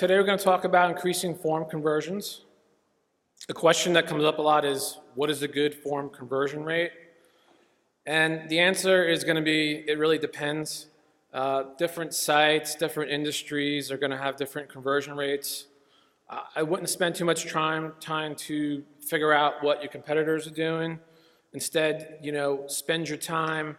Today we're going to talk about increasing form conversions. The question that comes up a lot is, what is a good form conversion rate? And the answer is going to be, it really depends. Different sites, different industries are going to have different conversion rates. I wouldn't spend too much time trying to figure out what your competitors are doing. Instead, spend your time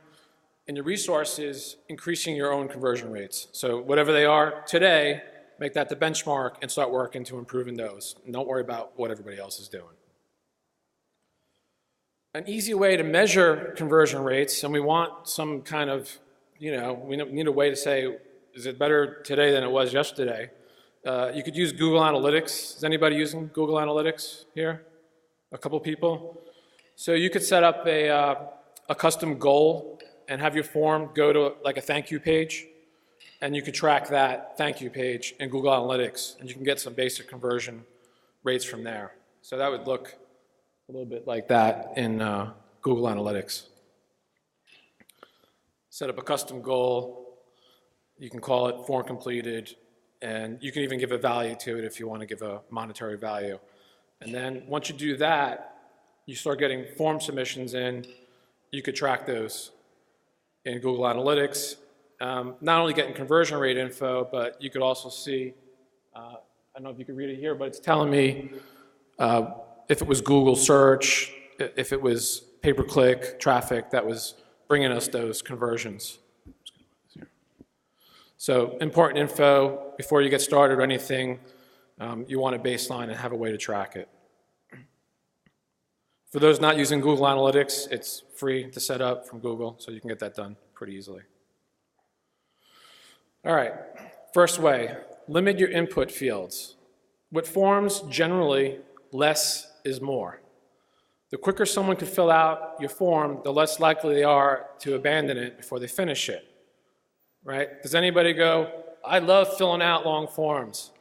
and your resources increasing your own conversion rates. So whatever they are today, make that the benchmark and start working to improving those. And don't worry about what everybody else is doing. An easy way to measure conversion rates, and we want some kind of, we need a way to say, is it better today than it was yesterday? You could use Google Analytics. Is anybody using Google Analytics here? A couple people? So you could set up a custom goal and have your form go to like a thank you page. And you could track that thank you page in Google Analytics, and you can get some basic conversion rates from there. So that would look a little bit like that in Google Analytics. Set up a custom goal. You can call it form completed, and you can even give a value to it if you want to give a monetary value. And then once you do that, you start getting form submissions in. You could track those in Google Analytics. Not only getting conversion rate info, but you could also see, I don't know if you can read it here, but it's telling me if it was Google search, if it was pay-per-click traffic that was bringing us those conversions. So important info before you get started or anything, you want a baseline and have a way to track it. For those not using Google Analytics, it's free to set up from Google, so you can get that done pretty easily. All right, first way, limit your input fields. With forms, generally, less is more. The quicker someone can fill out your form, the less likely they are to abandon it before they finish it, right? Does anybody go, I love filling out long forms.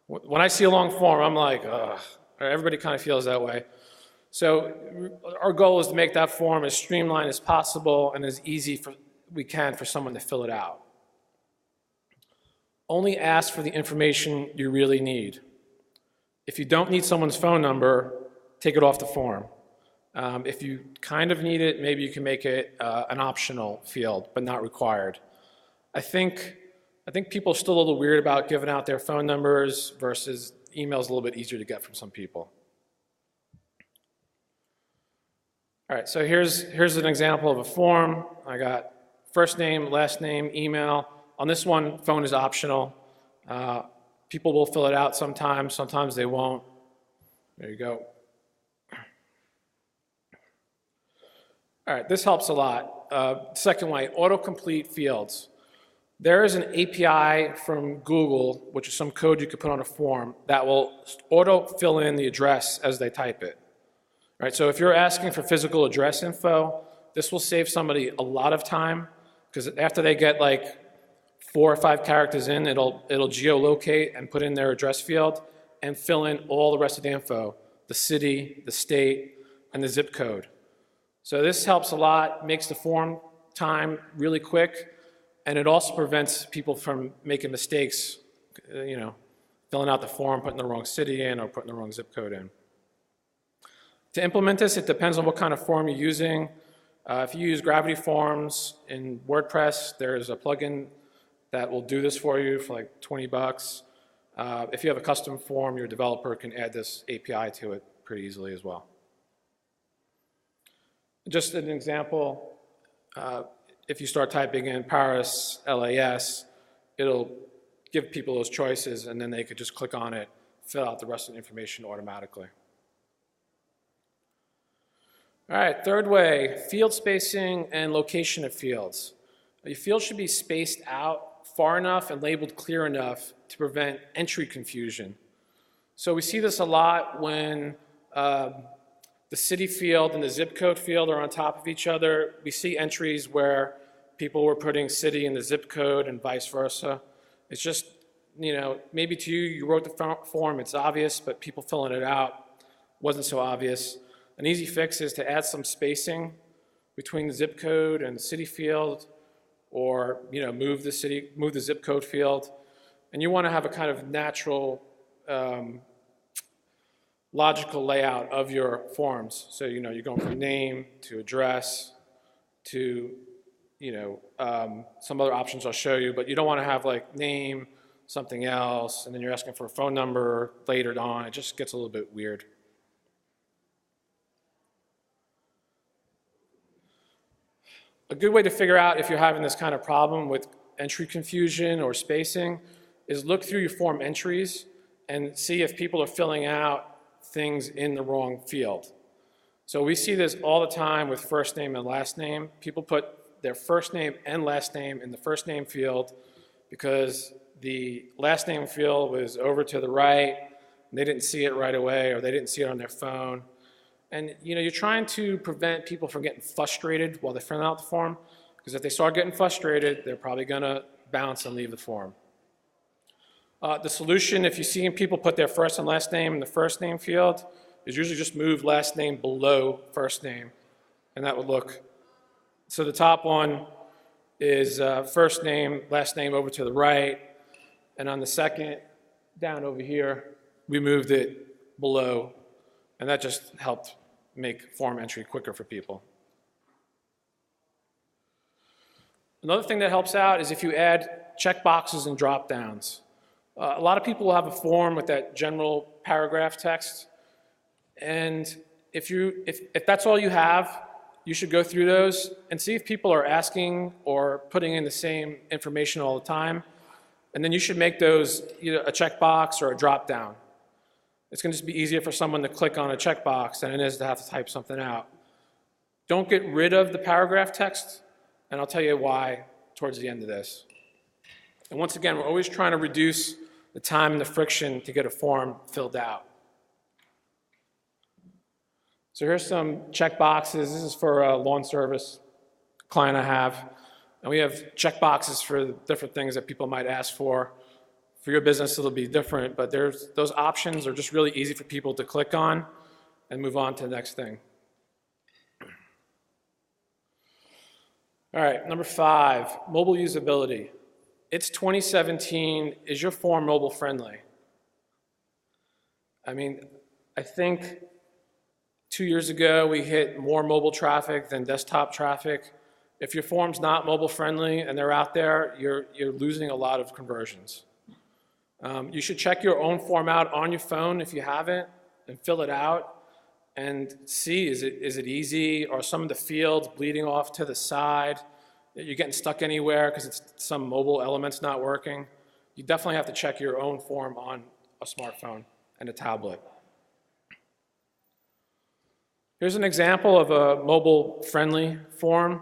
When I see a long form, I'm like, ugh. Everybody kind of feels that way. So our goal is to make that form as streamlined as possible and as easy we can for someone to fill it out. Only ask for the information you really need. If you don't need someone's phone number, take it off the form. If you kind of need it, maybe you can make it an optional field, but not required. I think people are still a little weird about giving out their phone numbers versus email's a little bit easier to get from some people. All right, so here's an example of a form. I got first name, last name, email. On this one, phone is optional. People will fill it out sometimes they won't. There you go. All right, this helps a lot. Second way, autocomplete fields. There is an API from Google, which is some code you could put on a form, that will auto fill in the address as they type it. All right, so if you're asking for physical address info, this will save somebody a lot of time, because after they get like 4 or 5 characters in, it'll geolocate and put in their address field and fill in all the rest of the info, the city, the state, and the zip code. So this helps a lot, makes the form time really quick, and it also prevents people from making mistakes, filling out the form, putting the wrong city in or putting the wrong zip code in. To implement this, it depends on what kind of form you're using. If you use Gravity Forms in WordPress, there's a plugin that will do this for you for like $20. If you have a custom form, your developer can add this API to it pretty easily as well. Just an example, if you start typing in Paris, LAS, it'll give people those choices, and then they could just click on it, fill out the rest of the information automatically. All right, third way, field spacing and location of fields. Your fields should be spaced out far enough and labeled clear enough to prevent entry confusion. So we see this a lot when the city field and the zip code field are on top of each other. We see entries where people were putting city in the zip code and vice versa. It's just, maybe to you, you wrote the form, it's obvious, but people filling it out wasn't so obvious. An easy fix is to add some spacing between the zip code and the city field, or move the zip code field. And you want to have a kind of natural, logical layout of your forms. So, you know, you're going from name to address to, you know, some other options I'll show you, but you don't want to have like name, something else, and then you're asking for a phone number later on. It just gets a little bit weird. A good way to figure out if you're having this kind of problem with entry confusion or spacing is look through your form entries and see if people are filling out things in the wrong field. So we see this all the time with first name and last name. People put their first name and last name in the first name field because the last name field was over to the right, and they didn't see it right away, or they didn't see it on their phone. And you know, you're trying to prevent people from getting frustrated while they're filling out the form, because if they start getting frustrated, they're probably gonna bounce and leave the form. The solution, if you see people put their first and last name in the first name field, is usually just move last name below first name, and that would look. So the top one is first name, last name over to the right, and on the second, down over here, we moved it below, and that just helped make form entry quicker for people. Another thing that helps out is if you add checkboxes and dropdowns. A lot of people will have a form with that general paragraph text, and if that's all you have, you should go through those and see if people are asking or putting in the same information all the time, and then you should make those either a checkbox or a dropdown. It's going to just be easier for someone to click on a checkbox than it is to have to type something out. Don't get rid of the paragraph text, and I'll tell you why towards the end of this. And once again, we're always trying to reduce the time and the friction to get a form filled out. So here's some checkboxes. This is for a lawn service client I have. And we have checkboxes for different things that people might ask for. For your business, it'll be different, but those options are just really easy for people to click on and move on to the next thing. All right, number 5, mobile usability. It's 2017. Is your form mobile friendly? I mean, I think 2 years ago we hit more mobile traffic than desktop traffic. If your form's not mobile friendly and they're out there, you're losing a lot of conversions. You should check your own form out on your phone if you haven't, and fill it out and see, is it easy? Are some of the fields bleeding off to the side? You're getting stuck anywhere because it's some mobile element's not working. You definitely have to check your own form on a smartphone and a tablet. Here's an example of a mobile-friendly form.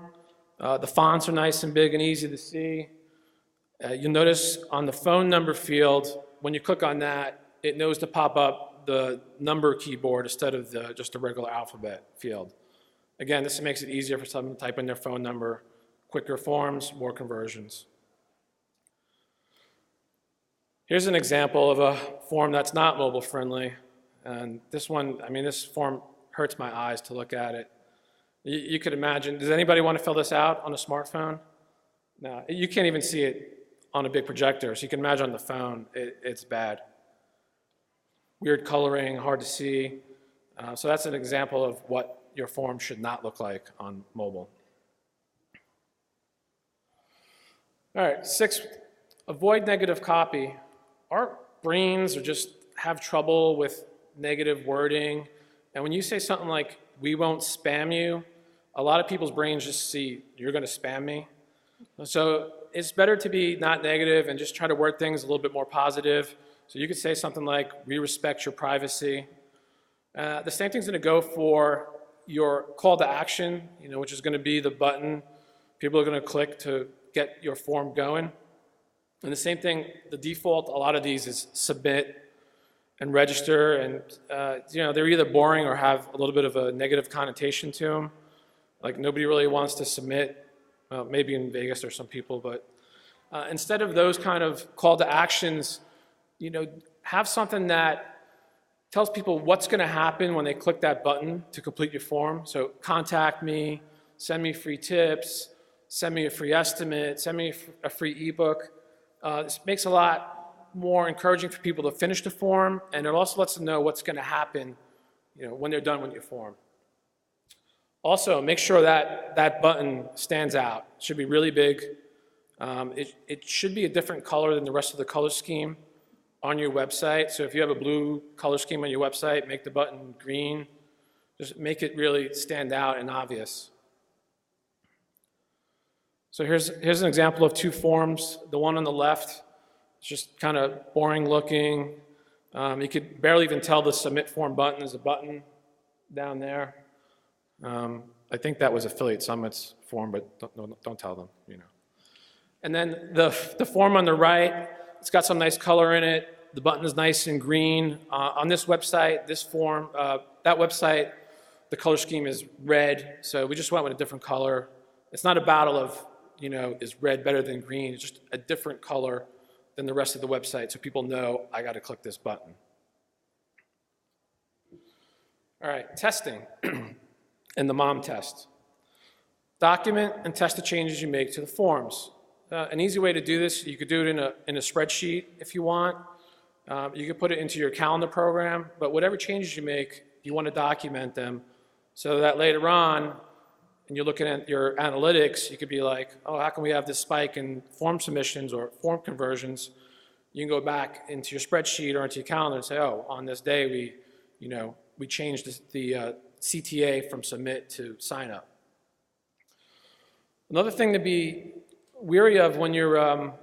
The fonts are nice and big and easy to see. You'll notice on the phone number field, when you click on that, it knows to pop up the number keyboard instead of just a regular alphabet field. Again, this makes it easier for someone to type in their phone number, quicker forms, more conversions. Here's an example of a form that's not mobile friendly. And this one, I mean, this form hurts my eyes to look at it. You could imagine, does anybody want to fill this out on a smartphone? No, you can't even see it on a big projector, so you can imagine on the phone, it's bad. Weird coloring, hard to see. So that's an example of what your form should not look like on mobile. All right, 6, avoid negative copy. Our brains just have trouble with negative wording, and when you say something like, we won't spam you, a lot of people's brains just see, you're going to spam me. So it's better to be not negative and just try to word things a little bit more positive. So you could say something like, we respect your privacy. The same thing's going to go for your call to action, which is going to be the button people are going to click to get your form going. And the same thing, the default, a lot of these is submit and register, and they're either boring or have a little bit of a negative connotation to them. Like nobody really wants to submit. Well, maybe in Vegas there's some people, but instead of those kind of call to actions, have something that tells people what's going to happen when they click that button to complete your form. So contact me, send me free tips, send me a free estimate, send me a free ebook. This makes a lot more encouraging for people to finish the form, and it also lets them know what's going to happen, when they're done with your form. Also, make sure that that button stands out. It should be really big. It should be a different color than the rest of the color scheme on your website. So if you have a blue color scheme on your website, make the button green. Just make it really stand out and obvious. So here's an example of two forms. The one on the left is just kind of boring looking. You could barely even tell the submit form button is a button down there. I think that was Affiliate Summit's form, but don't tell them, And then the form on the right, it's got some nice color in it. The button is nice and green. On this website, this form, that website, the color scheme is red, so we just went with a different color. It's not a battle of, is red better than green? It's just a different color than the rest of the website, so people know I got to click this button. All right, testing and the mom test. Document and test the changes you make to the forms. An easy way to do this, you could do it in a spreadsheet if you want. You could put it into your calendar program, but whatever changes you make, you want to document them so that later on, and you're looking at your analytics, you could be like, oh, how can we have this spike in form submissions or form conversions? You can go back into your spreadsheet or into your calendar and say, oh, on this day we changed the CTA from submit to sign up. Another thing to be weary of when you're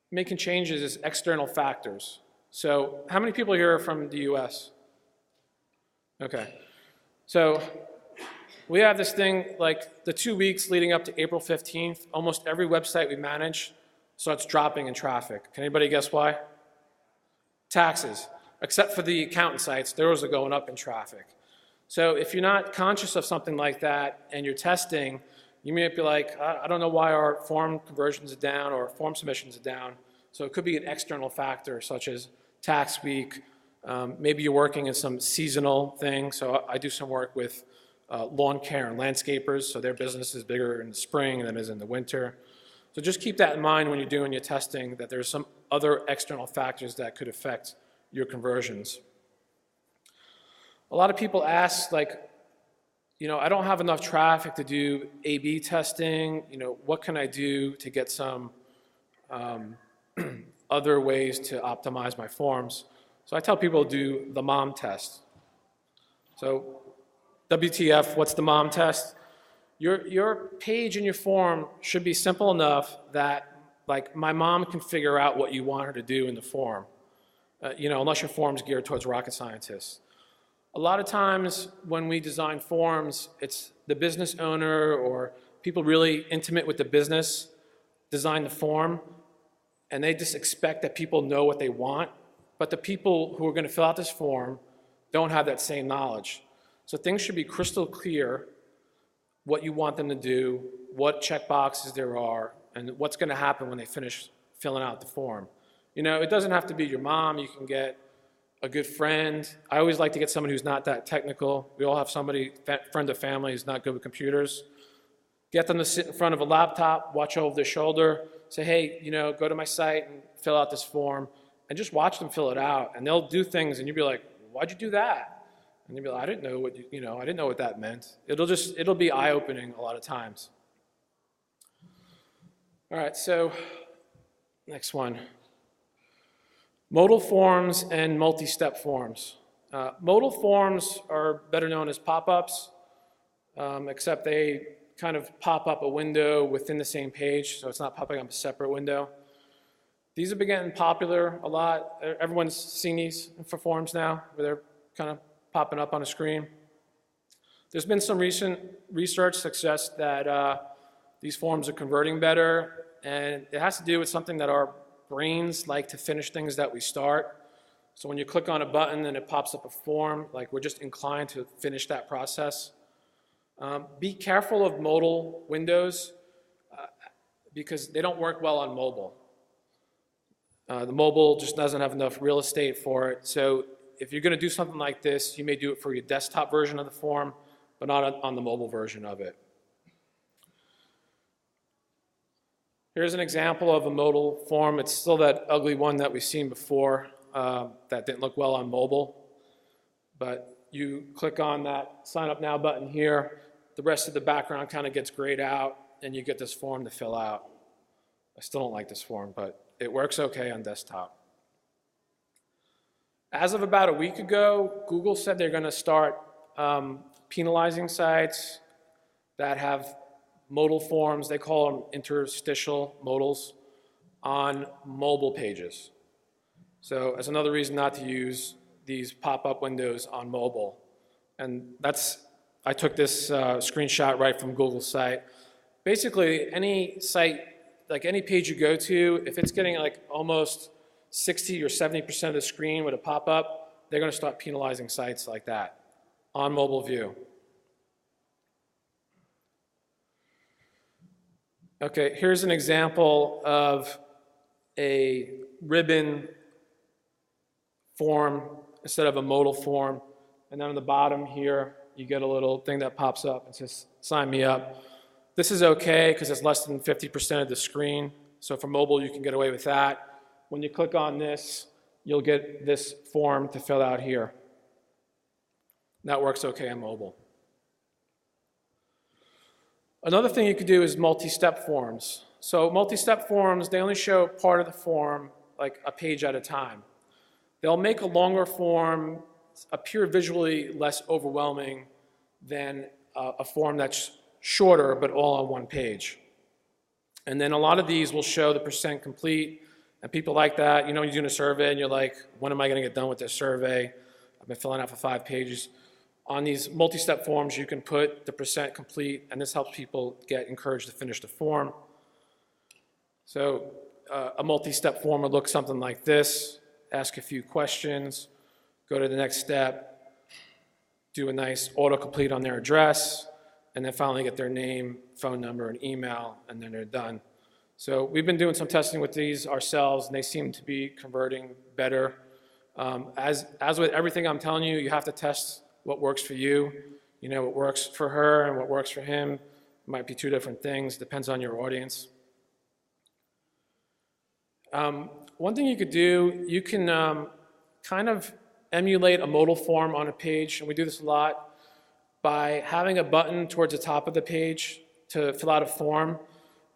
making changes is external factors. So how many people here are from the US? Okay. So we have this thing, like the 2 weeks leading up to April 15th, almost every website we manage starts dropping in traffic. Can anybody guess why? Taxes. Except for the accountant sites, those are going up in traffic. So if you're not conscious of something like that and you're testing, you may be like, I don't know why our form conversions are down or form submissions are down. So it could be an external factor such as tax week. Maybe you're working in some seasonal thing. So I do some work with lawn care and landscapers, so their business is bigger in the spring than it is in the winter. So just keep that in mind when you're doing your testing, that there's some other external factors that could affect your conversions. A lot of people ask, I don't have enough traffic to do A/B testing. What can I do to get some other ways to optimize my forms? So I tell people to do the mom test. So WTF, what's the mom test? Your page in your form should be simple enough that my mom can figure out what you want her to do in the form, unless your form's geared towards rocket scientists. A lot of times when we design forms, it's the business owner or people really intimate with the business design the form, and they just expect that people know what they want, but the people who are going to fill out this form don't have that same knowledge. So things should be crystal clear what you want them to do, what check boxes there are, and what's going to happen when they finish filling out the form. It doesn't have to be your mom. You can get a good friend. I always like to get somebody who's not that technical. We all have somebody, friend or family, who's not good with computers. Get them to sit in front of a laptop, watch over their shoulder, say, hey, go to my site and fill out this form, and just watch them fill it out. And they'll do things, and you'll be like, why'd you do that? And you'll be like, I didn't know what I didn't know what that meant. It'll be eye-opening a lot of times. All right, so next one. Modal forms and multi-step forms. Modal forms are better known as pop-ups, except they kind of pop up a window within the same page, so it's not popping up a separate window. These have been getting popular a lot. Everyone's seen these for forms now, where they're kind of popping up on a screen. There's been some recent research suggests that these forms are converting better, and it has to do with something that our brains like to finish things that we start. So when you click on a button and it pops up a form, we're just inclined to finish that process. Be careful of modal windows because they don't work well on mobile. The mobile just doesn't have enough real estate for it. So if you're going to do something like this, you may do it for your desktop version of the form, but not on the mobile version of it. Here's an example of a modal form. It's still that ugly one that we've seen before that didn't look well on mobile. But you click on that Sign Up Now button here. The rest of the background kind of gets grayed out, and you get this form to fill out. I still don't like this form, but it works okay on desktop. As of about a week ago, Google said they're going to start penalizing sites that have modal forms. They call them interstitial modals on mobile pages. So that's another reason not to use these pop-up windows on mobile. And I took this screenshot right from Google's site. Basically, any site, like any page you go to, if it's getting like almost 60 or 70% of the screen with a pop-up, they're going to start penalizing sites like that on mobile view. Okay, here's an example of a ribbon form instead of a modal form. And then on the bottom here, you get a little thing that pops up and says, sign me up. This is okay because it's less than 50% of the screen. So for mobile, you can get away with that. When you click on this, you'll get this form to fill out here. That works okay on mobile. Another thing you could do is multi-step forms. So multi-step forms, they only show part of the form, like a page at a time. They'll make a longer form appear visually less overwhelming than a form that's shorter but all on one page. And then a lot of these will show the percent complete, and people like that. You know, you're doing a survey and you're like, when am I going to get done with this survey? I've been filling out for 5 pages. On these multi-step forms, you can put the percent complete, and this helps people get encouraged to finish the form. So a multi-step form would look something like this. Ask a few questions, go to the next step, do a nice autocomplete on their address, and then finally get their name, phone number, and email, and then they're done. So we've been doing some testing with these ourselves, and they seem to be converting better. As with everything I'm telling you, you have to test what works for you. You know, what works for her and what works for him might be 2 different things, depends on your audience. One thing you could do, you can kind of emulate a modal form on a page, and we do this a lot, by having a button towards the top of the page to fill out a form,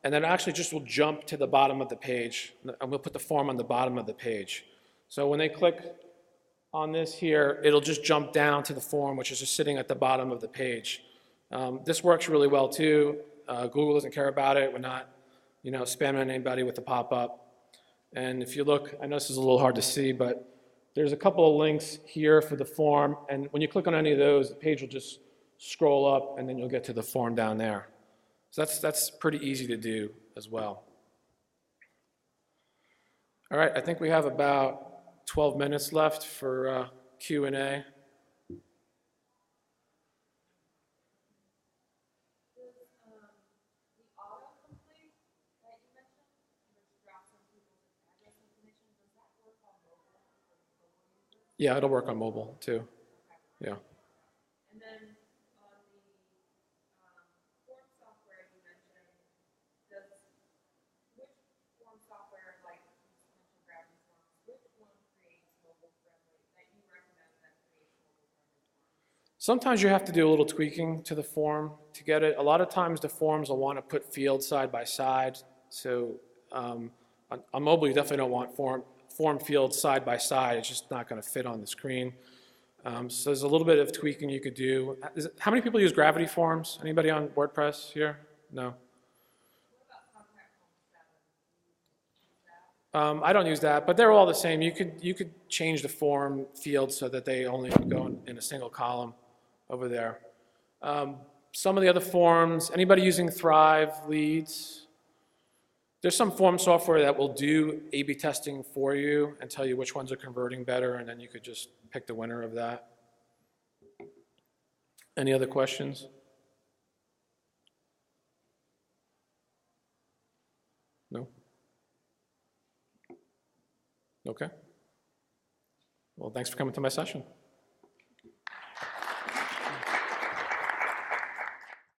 and then actually just will jump to the bottom of the page, and we'll put the form on the bottom of the page. So when they click on this here, it'll just jump down to the form, which is just sitting at the bottom of the page. This works really well too. Google doesn't care about it. We're not, spamming anybody with the pop-up. And if you look, I know this is a little hard to see, but there's a couple of links here for the form, and when you click on any of those, the page will just scroll up, and then you'll get to the form down there. So that's pretty easy to do as well. All right, I think we have about 12 minutes left for Q&A. The autocomplete that you mentioned, which drops in people's address information, does that work on mobile for mobile users? Yeah, it'll work on mobile too. Okay. Yeah. And then on the form software you mentioned, which form software, like you mentioned Gravity Forms, which one creates mobile friendly, that you recommend that creates mobile friendly forms? Sometimes you have to do a little tweaking to the form to get it. A lot of times the forms will want to put fields side by side. So on mobile, you definitely don't want form fields side by side. It's just not going to fit on the screen. So there's a little bit of tweaking you could do. How many people use Gravity Forms? Anybody on WordPress here? No. I don't use that, but they're all the same. You could change the form fields so that they only go in a single column over there. Some of the other forms, anybody using Thrive Leads? There's some form software that will do A/B testing for you and tell you which ones are converting better, and then you could just pick the winner of that. Any other questions? No? Okay. Well, thanks for coming to my session.